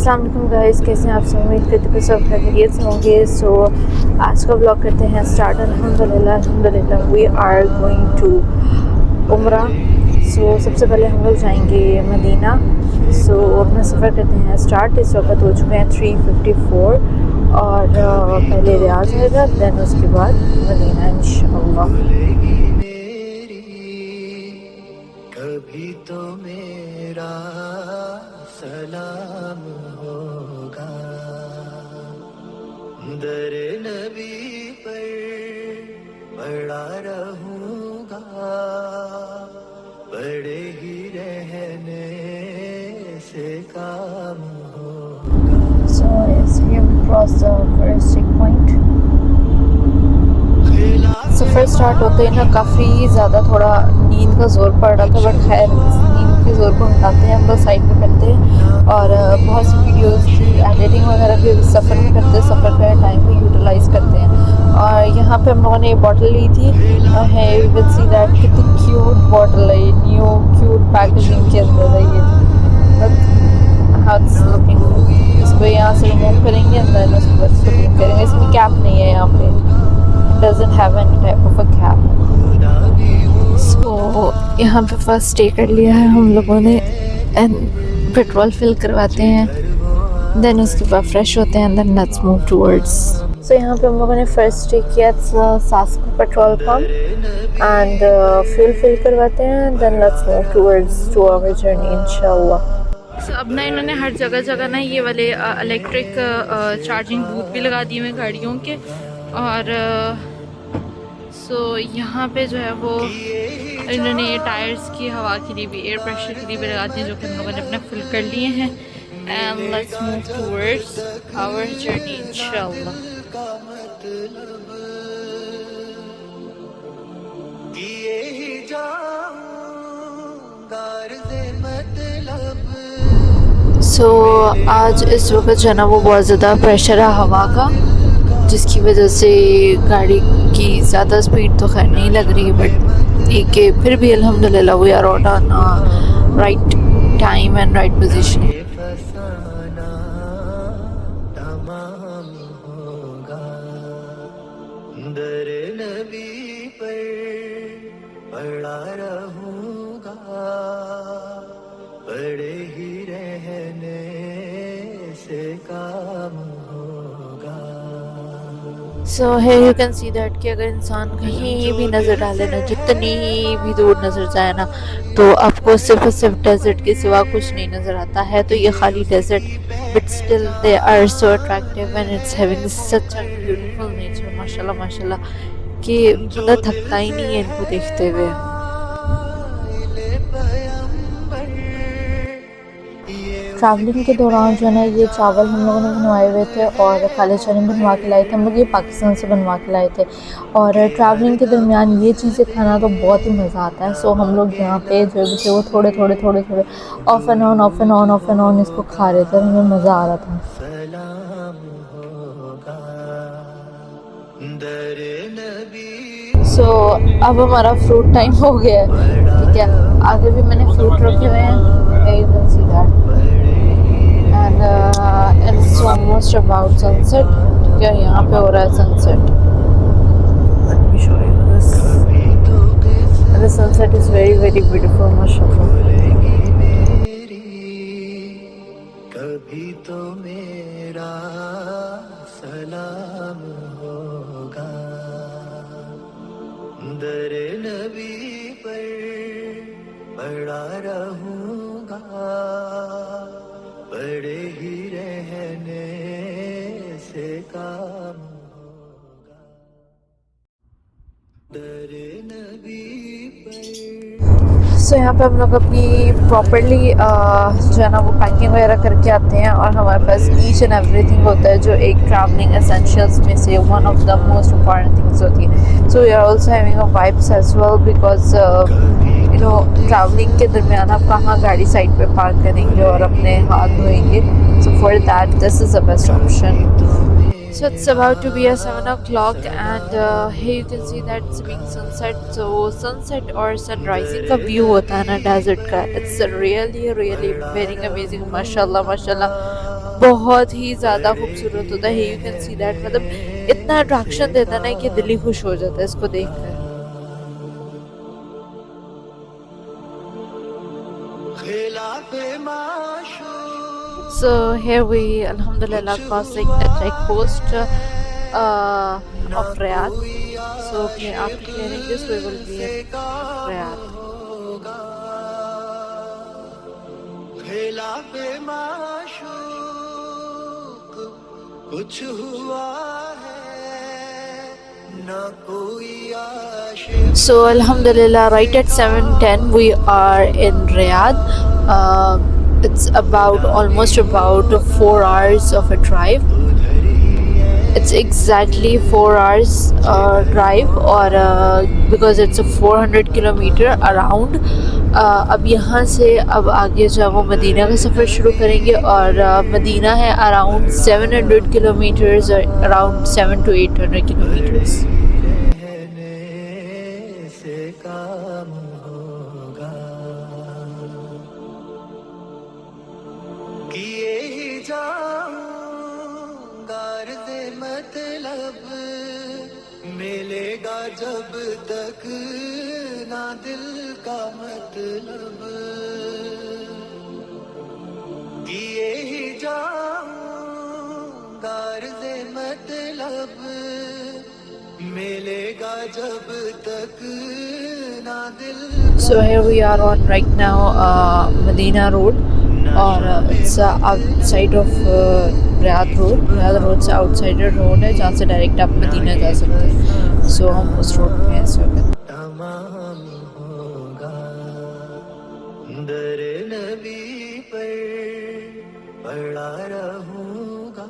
अस्सलाम वालेकुम गाइस, कैसे हैं आप सब। उम्मीद करते हैं सब खैरियत से होंगे। सो आज का ब्लॉग करते हैं स्टार्ट। अल्हम्दुलिल्लाह वी आर गोइंग टू उम्रा। सो सबसे पहले हम लोग जाएंगे मदीना। सो अपना सफ़र करते हैं स्टार्ट। इस वक्त हो चुके हैं 3:54 और पहले रियाज आएगा, दैन उसके बाद मदीना इंशाअल्लाह। कभी तो मेरा सलाम होगा, दर नबी पर पड़ा रहूंगा, पड़े ही रहने से काम होगा। So yes, we have crossed the first checkpoint. Suffer start होते ही ना काफ़ी ज़्यादा थोड़ा नींद का ज़ोर पड़ रहा था, बट खैर इस नींद के ज़ोर को हटाते हैं हम लोग, साइड पे करते हैं और बहुत सी वीडियोस की एडिटिंग वगैरह भी सफ़र में करते हैं, सफ़र का टाइम को यूटिलाइज़ करते हैं। और यहाँ पे हम लोगों ने ये बॉटल ली थी है, यू विल सी दैट कितनी क्यूट बॉटल है, न्यू क्यूट पैकेजिंग के अंदर है ये। हाथ लुकिंग, इसको यहाँ से रिमूव करेंगे अंदर, उसके बाद इसको क्लीन करेंगे। इसमें कैप नहीं है, यहाँ पे doesn't have any type of a cap. So यहाँ पे फर्स्ट स्टे कर लिया है हम लोगों ने एंड पेट्रोल फिल करवाते हैं, देन उसके बाद फ्रेश होते हैं, then let's move towards. So यहाँ पे हम लोगों ने फर्स्ट स्टे किया SASCO petrol pump and fuel fill करवाते हैं, then let's move towards to our journey इंशाल्लाह। सो अब ना इन्होंने हर जगह जगह ना ये वाले इलेक्ट्रिक चार्जिंग बूथ भी लगा दिए हुए हैं गाड़ियों के। और सो यहाँ पे जो है वो इन्होंने टायर्स की हवा के लिए भी, एयर प्रेशर के लिए भी लगाते हैं, जो कि हम लोगों ने अपने फिल कर लिए हैं। And let's move towards our journey इंशाल्लाह। सो आज इस वक्त जो है ना वो बहुत ज़्यादा प्रेशर है हवा का, जिसकी वजह से गाड़ी की ज़्यादा स्पीड तो खैर नहीं लग रही, बट ठीक है फिर भी अल्हम्दुलिल्लाह we are on right time and right position. दर नबी पर पड़ा रहूंगा, पड़े ही रहने से काम होगा। सो है यू कैन सी दैट कि अगर इंसान कहीं भी नज़र डाले ना, जितनी भी दूर नज़र जाए ना, तो आपको सिर्फ और सिर्फ डेजर्ट के सिवा कुछ नहीं नज़र आता है। तो ये खाली desert, but still they are so attractive and it's having such a beautiful nature, माशाल्लाह माशाल्लाह, कि बंदा थकता ही नहीं है इनको देखते हुए। ट्रैवलिंग के दौरान जो है ना ये चावल हम लोगों ने बनवाए हुए थे और काले चने बनवा के लाए थे। हम लोग ये पाकिस्तान से बनवा के लाए थे और ट्रैवलिंग के दरमियान ये चीज़ें खाना तो बहुत ही मज़ा आता है। सो हम लोग यहाँ पे जो है वो थोड़े थोड़े ऑफ एंड ऑन इसको खा रहे थे, हमें मज़ा आ रहा था। सो अब हमारा फ्रूट टाइम हो गया है, ठीक है। आगे भी मैंने फ्रूट रखे हुए हैं, and it's almost about sunset, ठीक है। यहाँ पे हो रहा है sunset. Let me show you this. The sunset is very very beautiful, माशाल्लाह। कभी तो मेरा सलाम होगा, दर नबी पर पड़ा रहूंगा, पड़े ही रहने से काम होगा, दर नबी पर। सो यहाँ पे हम लोग अपनी प्रॉपरली जो है ना वो पैकिंग वगैरह करके आते हैं और हमारे पास ईच एंड एवरीथिंग होता है जो एक ट्रैवलिंग एसेंशियल्स में से one of the most important things होती है। So we are also having a wipes as well, because you know travelling के दरमियान आप कहाँ गाड़ी साइड पे पार्क करेंगे और अपने हाथ धोएंगे। So for that this is the best option. So it's about to be a 7 o'clock and here you can see that it's being sunset. So sunset or sunrising का view होता है ना डेजर्ट का, it's really very amazing, माशाल्लाह माशाल्लाह। बहुत ही ज़्यादा खूबसूरत होता है। यू कैन सी दैट, मतलब इतना अट्रैक्शन देता है ना कि दिल ही खुश हो जाता है इसको देखकर। खिलाफे माशूक So here we alhamdulillah कुछ crossing हुआ the checkpost ना of Riyadh. कोई So after Ashique clearing this we will be से in काम Riyadh. होगा खिलाफे माशूक कुछ हुआ है ना कोई आशिक So alhamdulillah, right at 7:10 we are in Riyadh. It's almost about 4 hours of a drive. उधर ही है It's exactly 4 hours drive, or because it's a 400 kilometer around. अब यहाँ से अब आगे जो है वो मदीना का सफ़र शुरू करेंगे, और मदीना है अराउंड 700 किलोमीटर्स, और अराउंड 7 to 800 किलोमीटर्स. रहने से काम होगा किए ही जाऊंगा अर्ज़े मतलब मिलेगा जब तक ना दिल का मतलब किए ही जाऊंगा अर्ज़े मतलब मिलेगा जब तक ना दिल So here we are on right now Medina Road, और it's outside of Riyadh Road. Riyadh Road से outsider road है जहाँ से डायरेक्ट आप मदीना जा सकते हैं. So हम उस रोड पे हैं इस वक्त. तमाम होगा दर नबी पर पड़ा रहूंगा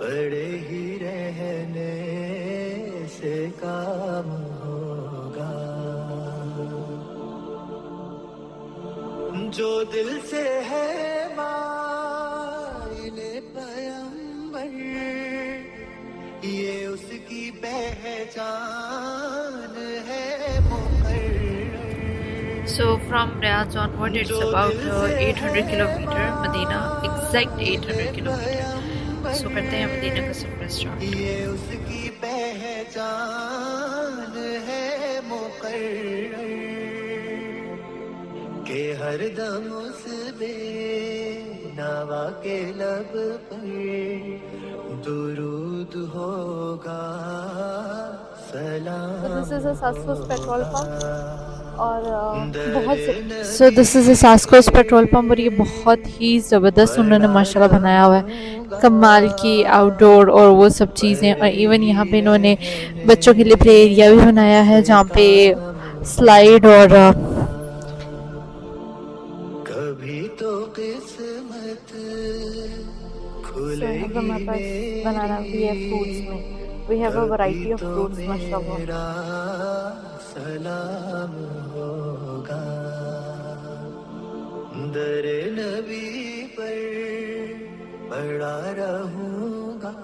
पड़े ही रहने से काम होगा जो दिल से है माइले पैगंबर ये उसकी पहचान है मुकर्रर So from Riyadh onward it's about 800 kilometer Medina, exact 800 kilometer. So करते हैं मदीना का सफर स्टार्ट. ये उसकी पहचान है मुकर्रर के हर दम उस बेनवा के लब पर दुरूद होगा सलाम So this is a Sascos petrol pump, और बहुत So this is a Sascos petrol pump, और ये बहुत ही ज़बरदस्त उन्होंने माशाल्लाह बनाया हुआ है. कमाल की आउटडोर और वो सब चीज़ें, और इवन यहाँ पे इन्होंने बच्चों के लिए प्ले एरिया भी बनाया है जहाँ पे स्लाइड और कभी तो किस्मत खुलेगी हमारे पास बनाना भी है फ्रूट्स में. We have a variety of fruits माशाल्लाह. मेरा सलाम होगा दर नबी पर पड़ा रहूंगा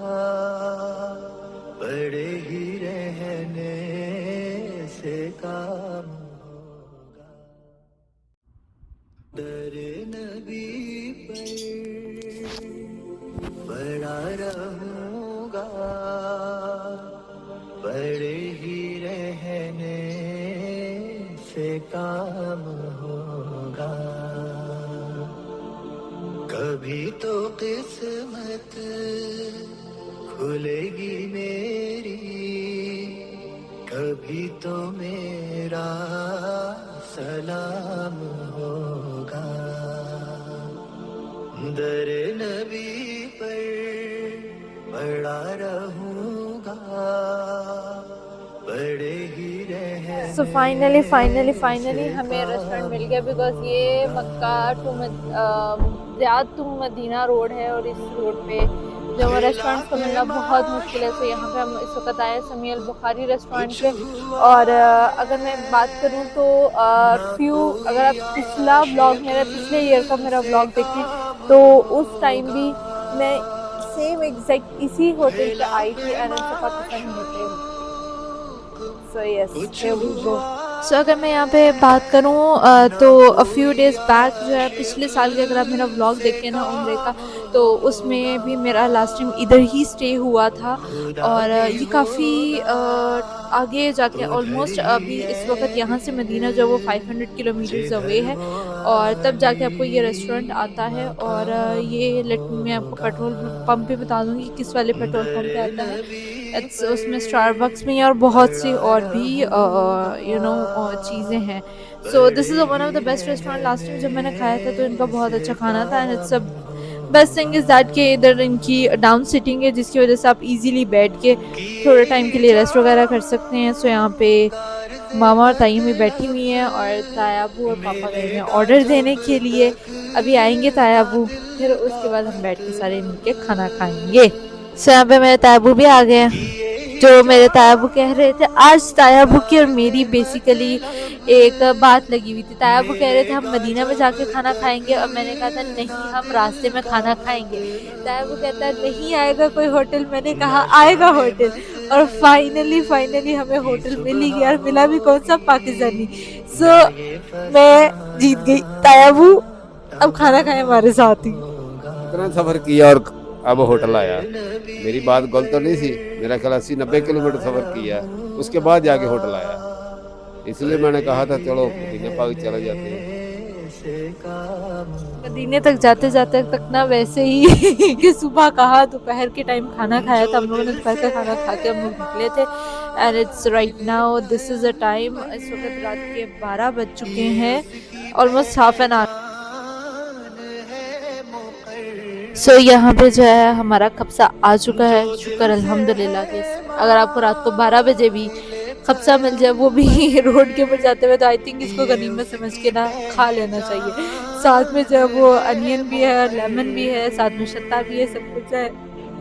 पड़े ही रहने से काम होगा दर नबी पर पड़ा रहूंगा पड़े ही रहने से काम होगा कभी तो किस्मत खुलेगी मेरी कभी तो मेरा सलाम होगा दर नबी पर पड़ा रहूंगा पड़े ही रहे So finally हमें रेस्टोरेंट मिल गया, बिकॉज ये Mecca to Riyadh to Medina road है, और इस रोड पे जो रेस्टोरेंट्स को मिलना बहुत मुश्किल है. तो यहाँ पे हम इस वक्त आए समी अल बुखारी रेस्टोरेंट पे. और अगर मैं बात करूँ तो अगर आप पिछला व्लॉग पिछले ईयर का मेरा व्लॉग देखें तो उस टाइम भी मैं सेम एग्जैक्ट इसी होटल पे आई थी, and hotel. So yes, here we go. सो अगर मैं यहाँ पे बात करूँ तो अ फ्यू डेज़ बैक जो है पिछले साल के, अगर आप मेरा व्लॉग देखें ना उम्रे का, तो उसमें भी मेरा लास्ट टाइम इधर ही स्टे हुआ था। और ये काफ़ी आगे जाके ऑलमोस्ट अभी इस वक्त यहाँ से मदीना जो है वो 500 किलोमीटर्स अवे है, और तब जाके आपको ये रेस्टोरेंट आता है। और ये लेट मैं आपको पेट्रोल पंप भी बता दूँगी किस वाले पेट्रोल पंप पे आता है। इट्स उसमें स्टारबक्स में और बहुत सी और भी चीज़ें हैं। सो this is one of the best restaurant. Last time जब मैंने खाया था तो इनका बहुत अच्छा खाना था, and it's a best thing is that कि इधर इनकी डाउन सीटिंग है, जिसकी वजह से आप इजीली बैठ के थोड़े टाइम के लिए रेस्ट वगैरह कर सकते हैं। सो यहाँ पे मामा और ताई अम्मी बैठी हुई हैं, और तायाबू और पापा गए हैं ऑर्डर देने के लिए। अभी आएंगे तायाबू, फिर उसके बाद हम बैठ के सारे मिलके खाना खाएंगे। सो यहाँ पे मेरे तायाबू भी आ गए हैं। जो मेरे तायाबू कह रहे थे, आज तायाबू की और मेरी बेसिकली एक बात लगी हुई थी। तायाबू कह रहे थे हम मदीना में जाके खाना खाएंगे, और मैंने कहा था नहीं, हम रास्ते में खाना खाएंगे। तायाबू कहता है नहीं आएगा कोई होटल, मैंने कहा आएगा होटल। और फाइनली हमें होटल मिल ही गया, और मिला भी कौन सा, पाकिस्तानी। सो मैं जीत गई। तायाबू अब खाना खाए हमारे साथ ही। इतना सफ़र किया और अब होटल आया। मेरी बात गलत तो नहीं थी, मेरा ख्याल 80-90 किलोमीटर सफ़र किया, उसके बाद जाके होटल आया। इसलिए मैंने कहा था चलो मदीना पाक चले जाते हैं। मदीने तक जाते जाते तक ना वैसे ही कि सुबह कहा, दोपहर के टाइम खाना खाया था हम लोगों ने, दोपहर का खाना खा के हम लोग निकले थे। And it's right now this is a time, इस वक्त रात के 12 बज चुके हैं, ऑलमोस्ट हाफ एन आवर। सो यहाँ पे जो है हमारा खबसा आ चुका है, शुक्र अल्हम्दुलिल्लाह के। अगर आपको रात को 12 बजे भी खबसा मिल जाए, वो भी रोड के ऊपर जाते हुए, तो आई थिंक इसको गनीमत समझ के ना खा लेना चाहिए। साथ में जो है वो अनियन भी है, लेमन भी है, साथ में शत्ता भी है, सब कुछ है।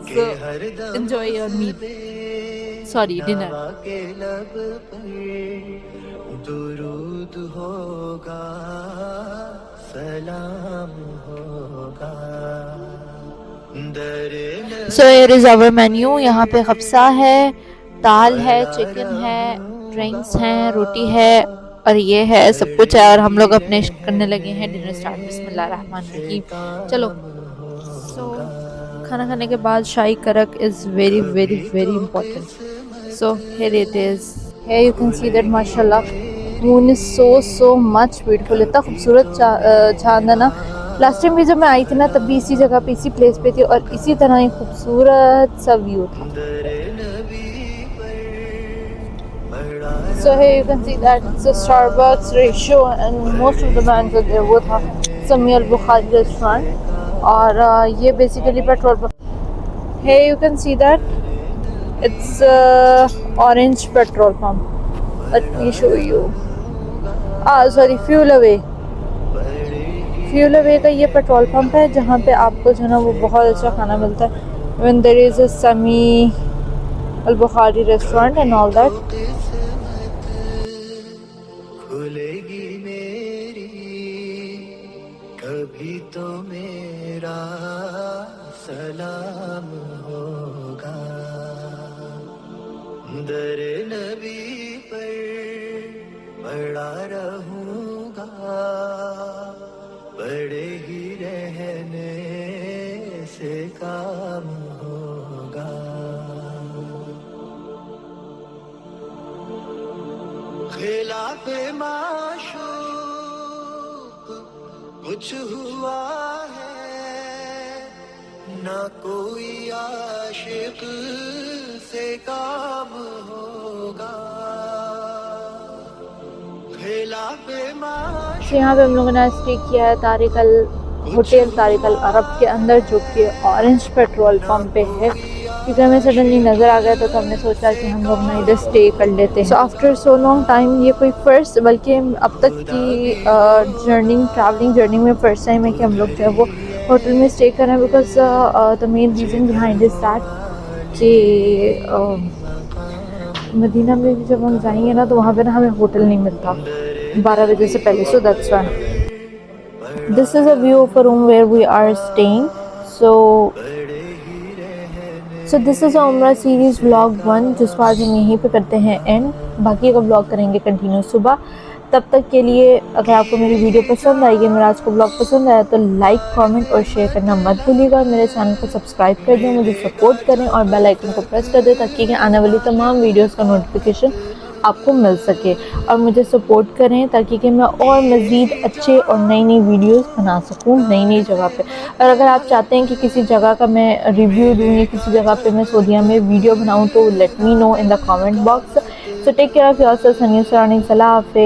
So enjoy your meal, sorry dinner. दुरूद होगा, सलाम होगा। So here is our menu. यहाँ पे खबसा है, दाल है, चिकन है, ड्रिंक्स हैं, रोटी है, और ये है सब कुछ है। और हम लोग अपने करने लगे हैं डिनर स्टार्ट। बिस्मिल्लाहिर्रहमानिर्रहीम। चलो। सो खाना खाने के बाद शाही करक is very very very important. So here it is, here you can see that माशाल्लाह moon is so much beautiful. इतना खूबसूरत चांद है ना। लास्ट टाइम भी जब मैं आई थी ना, तब भी इसी जगह पे, इसी प्लेस पे थी, और इसी तरह ही खूबसूरत सा व्यू था। So here you can see that it's a Starbucks ratio, and most of the brands are there. वो था समी अल बुखारी रेस्टोरेंट, और ये basically petrol pump. Here you can see that it's orange petrol pump. Let me show you. Sorry, Fuel Away का ये petrol pump है, जहाँ पे आपको जो है ना वो बहुत अच्छा खाना मिलता है। When there is a Sami Al Bukhari restaurant and all that. खुलेगी मेरी कभी तो मेरा सलाम होगा। दरे नबी पर पड़ा रहूंगा, पड़े ही रहने से काम होगा। खिलाफे माशूक कुछ हुआ है, ना कोई आशिक से काम होगा। खिलाफे माशूक। तो यहाँ पे हम लोगों ने स्टे किया है तारिक अल होटल, तारिक अल अरब के अंदर, जो कि ऑरेंज पेट्रोल पंप पे है। क्योंकि हमें सडनली नज़र आ गया, तो हमने सोचा कि हम लोग ना इधर स्टे कर लेते हैं। So after so long time ये कोई फर्स्ट, बल्कि अब तक की ट्रैवलिंग जर्नी में फ़र्स्ट टाइम है कि हम लोग जो है वो होटल में स्टे कर रहे हैं। Because the main reason behind is that कि मदीना में भी जब हम जाएंगे ना, तो वहाँ पे ना हमें होटल नहीं मिलता 12 बजे से पहले। So that's why this is a view of a room where we are staying. So this is उम्रा सीरीज़ व्लॉग 1, जिसको आज हम यहीं पे करते हैं एंड। बाकी का व्लॉग करेंगे कंटिन्यू सुबह। तब तक के लिए अगर आपको मेरी वीडियो पसंद आई है, मेरा आज का ब्लॉग पसंद आया, तो लाइक, कमेंट और शेयर करना मत भूलिएगा। और मेरे चैनल को सब्सक्राइब कर दें, मुझे सपोर्ट करें और बेल आइकन को प्रेस कर दें ताकि आने वाली तमाम वीडियोस का नोटिफिकेशन आपको मिल सके। और मुझे सपोर्ट करें ताकि कि मैं और मज़ीद अच्छे और नई नई वीडियोस बना सकूं नई जगह पे। और अगर आप चाहते हैं कि किसी जगह का मैं रिव्यू दूँ या किसी जगह पे मैं सऊदीया में वीडियो बनाऊँ, तो let me know in the comment box. So take care of yourself, सलाह हाफ़िज़।